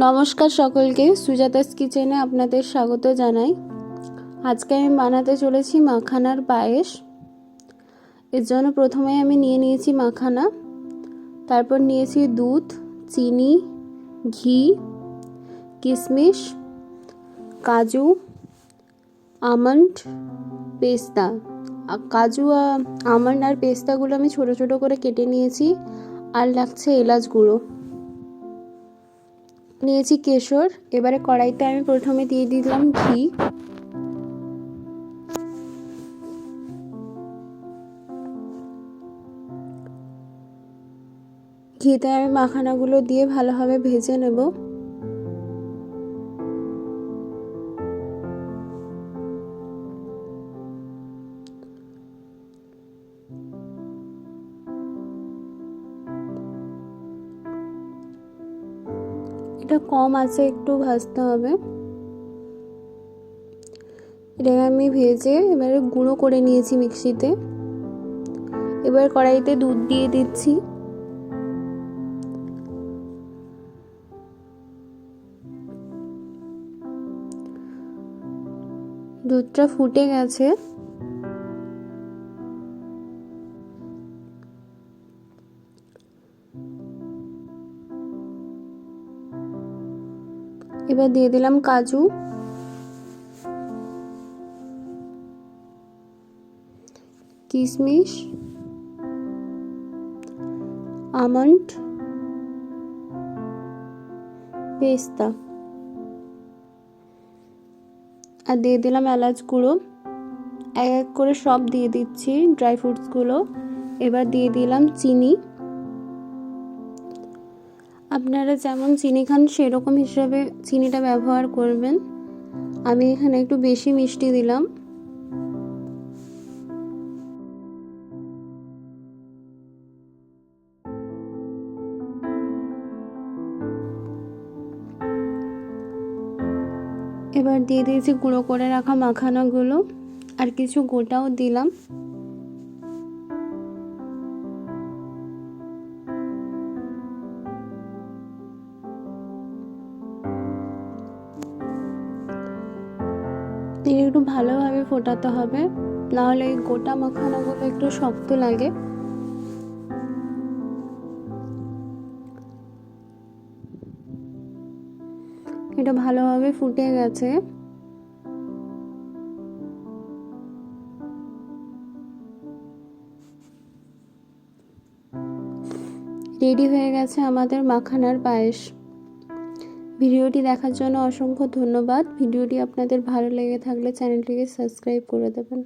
নমস্কার সকলকে, সুজাতাস কিচেনে আপনাদের স্বাগত জানাই। আজকে আমি বানাতে চলেছি মাখানার পায়েস। এর জন্য প্রথমে আমি নিয়েছি মাখানা, তারপর নিয়েছি দুধ, চিনি, ঘি, কিশমিশ, কাজু, আমন্ড, পেস্তা। কাজু আমন্ড আর পেস্তাগুলো আমি ছোট ছোট করে কেটে নিয়েছি। আর লাগছে এলাচ গুঁড়ো, নিয়েছি কেশর। এবারে কড়াইতে আমি প্রথমে দিয়ে দিলাম ঘি। ঘিতে আমি মাখানাগুলো দিয়ে ভালোভাবে ভেজে নেব। এটা কম আছে, একটু ভাজতে হবে। এটা আমি ভেজে এবারে গুঁড়ো করে নিয়েছি মিক্সিতে। এবার কড়াইতে দুধ দিয়ে দিচ্ছি। দুধটা ফুটে গেছে। এবার দিয়ে দিলাম কাজু, কিশমিশ, আমন্ড, পেস্তা, আর দিয়ে দিলাম এলাচ গুঁড়ো। এক এক করে সব দিয়ে দিচ্ছি ড্রাই ফ্রুটসগুলো। এবার দিয়ে দিলাম চিনি। আপনারা যেমন চিনি খান সেরকম হিসাবে চিনিটা ব্যবহার করবেন। আমি এখানে একটু বেশি মিষ্টি দিলাম। এবার দিয়ে দিয়েছি গুঁড়ো করে রাখা মাখানাগুলো, আর কিছু গোটাও দিলাম। একটু ভালোভাবে ফোটাতে হবে, নাহলে এই গোটা মাখানাগুলো একটু শক্ত লাগে। এটা ভালোভাবে ফুটে গেছে। রেডি হয়ে গেছে আমাদের মাখানার পায়েস। ভিডিওটি দেখার জন্য অসংখ্য ধন্যবাদ। ভিডিওটি আপনাদের ভালো লেগে থাকলে চ্যানেলটিকে সাবস্ক্রাইব করে দেবেন।